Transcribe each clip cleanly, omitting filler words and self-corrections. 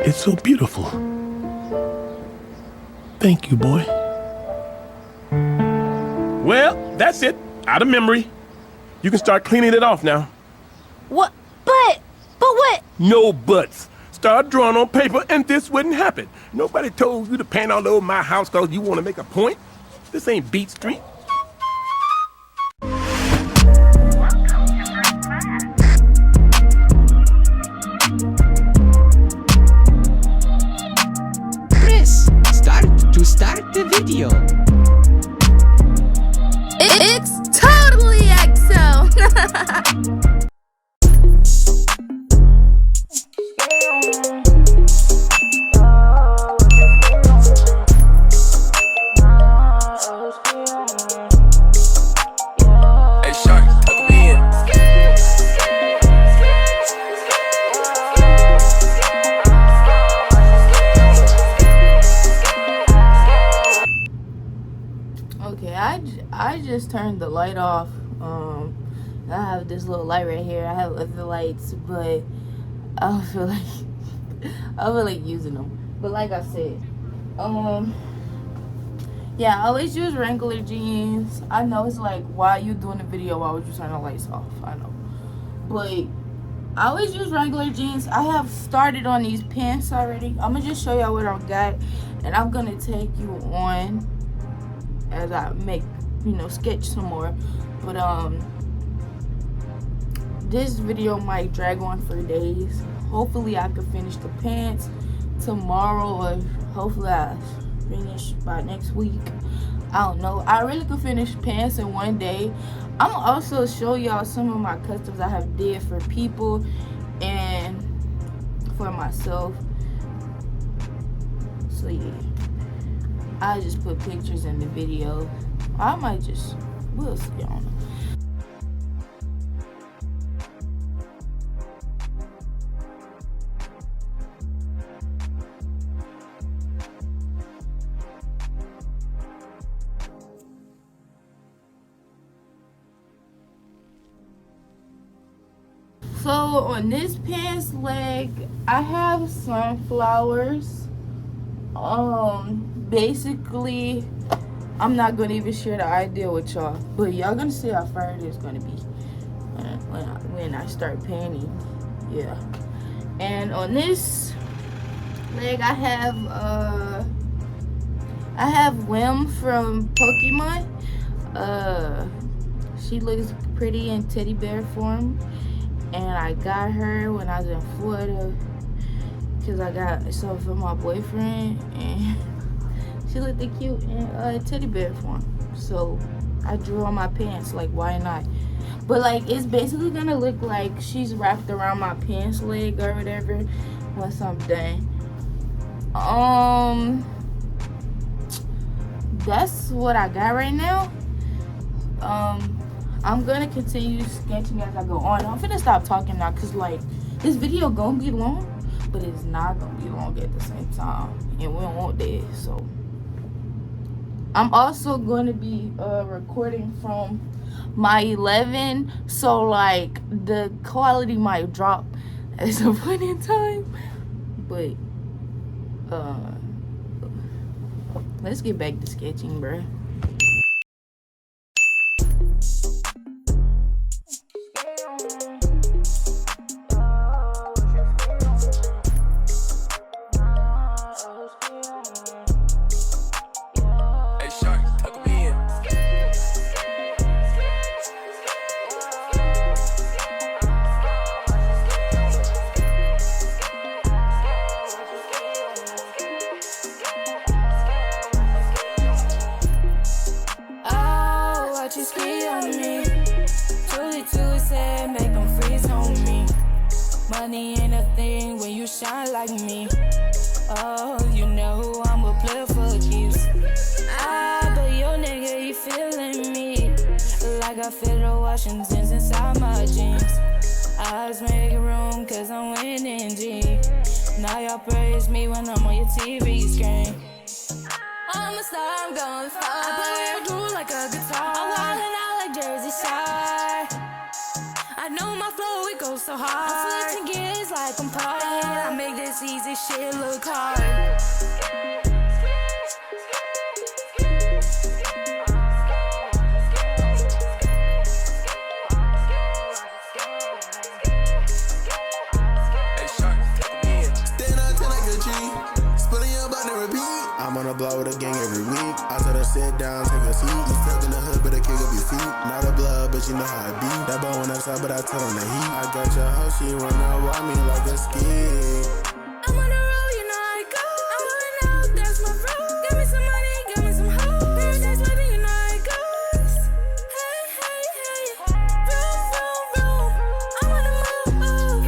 It's so beautiful. Thank you, boy. Well, that's it. Out of memory. You can start cleaning it off now. What? But what? No buts. Start drawing on paper and this wouldn't happen. Nobody told you to paint all over my house because you want to make a point. This ain't Beat Street. Press start to start the video. It's totally XL. Okay, I just turned the light off. I have this little light right here. I have other lights, but I don't feel like using them. But like I said, yeah, I always use Wrangler jeans. I know it's like, why you doing the video? Why would you turn the lights off? I know, but I always use Wrangler jeans. I have started on these pants already. I'm gonna just show y'all what I got, and I'm gonna take you on as I make, sketch some more. But this video might drag on for days. Hopefully I can finish the pants tomorrow, or hopefully I finish by next week. I don't know. I really could finish pants in one day. I'm gonna also show y'all some of my customs I have did for people and for myself. So yeah, I just put pictures in the video. I might just, we'll see, I don't know. So on this pants leg, I have sunflowers. Basically, I'm not gonna even share the idea with y'all, but y'all gonna see how far it is gonna be when I start painting. Yeah. And on this leg, I have Whim from Pokemon. She looks pretty in teddy bear form, and I got her when I was in Florida because I got some for my boyfriend, and she looked cute in teddy bear form. So I drew on my pants, like, why not? But like, it's basically gonna look like she's wrapped around my pants leg or whatever once I'm done. That's what I got right now. I'm gonna continue sketching as I go on. I'm finna stop talking now, cause like, this video gonna be long, but it's not gonna be long at the same time, and we don't want that. So I'm also going to be recording from my 11, so like the quality might drop at some point in time, but let's get back to sketching, bruh. You squeeze on me. Truly to say, make them freeze on me. Money ain't a thing when you shine like me. Oh, you know who I'm a player for keeps. But your nigga, he feeling me. Like I feel the Washingtons inside my jeans. I just make room cause I'm winning G. Now y'all praise me when I'm on your TV screen. I'm a star, I'm going far. I play a groove like a guitar. I'm wildin' out like Jersey Shore. I know my flow, it goes so hard. I'm switching gears feels like I'm partying. I make this easy shit look hard. I'm on a block with a gang every week. I said I sit down, take a seat. You stuck in the hood, but I kick up your feet. Not a blood, but you know how I be. That bone went outside, but I tell on the heat. I got your house, she wanna ride me like a ski. I'm on the road, you know I go. I'm going out, that's my road. Give me some money, give me some hoes. Paradise living, you know I goes. Hey, hey, hey. Room, room, room. I'm on the move.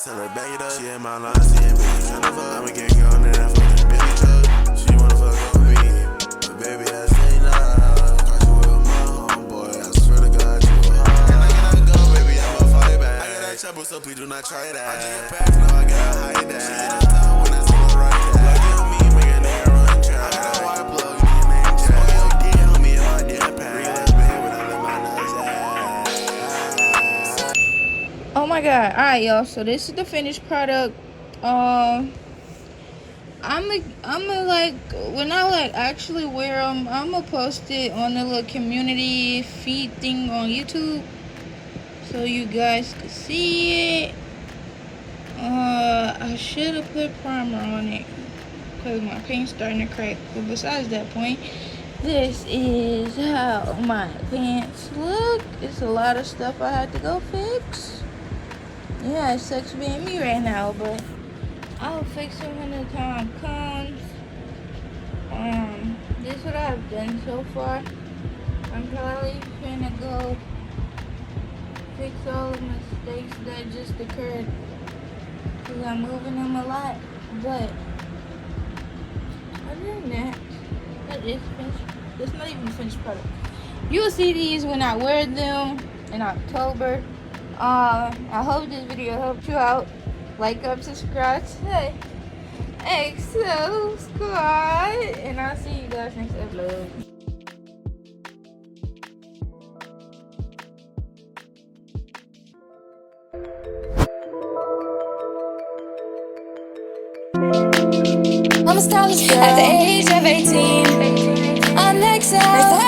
Tell her back it up. She in my line, seeing bitches tryna fuck. I'ma get going in that fucking Billy truck. She wanna fuck on me, but baby I say nah. Cause you with my homeboy, I swear to God you a hard. And I cannot go, baby, I'ma fight back. I got that trouble, so please do not try that. I just get packs, now I gotta hide that. She in the town when that's all right. Like you on me, make a nigga run track. I got a white plug, you can name check. Smoke your dick, homie, in my damn pack. Real baby, when I let my nuts out. Oh my god. Alright, y'all, so this is the finished product. I'm like, when I like actually wear them, I'm gonna post it on the little community feed thing on YouTube so you guys can see it. I should have put primer on it because my paint's starting to crack. But besides that point, this is how my pants look. It's a lot of stuff I had to go fix. Yeah, it sucks being me right now, but I'll fix it when the time comes. This is what I've done so far. I'm probably gonna go fix all the mistakes that just occurred because I'm moving them a lot. But other than that, that is finished. That's not even a finished product. You will see these when I wear them in October. I hope this video helped you out. Like, up, subscribe to iXXL Squad, and I'll see you guys next upload. I'm I'm a stylish girl. At the age of 18, I'm next up.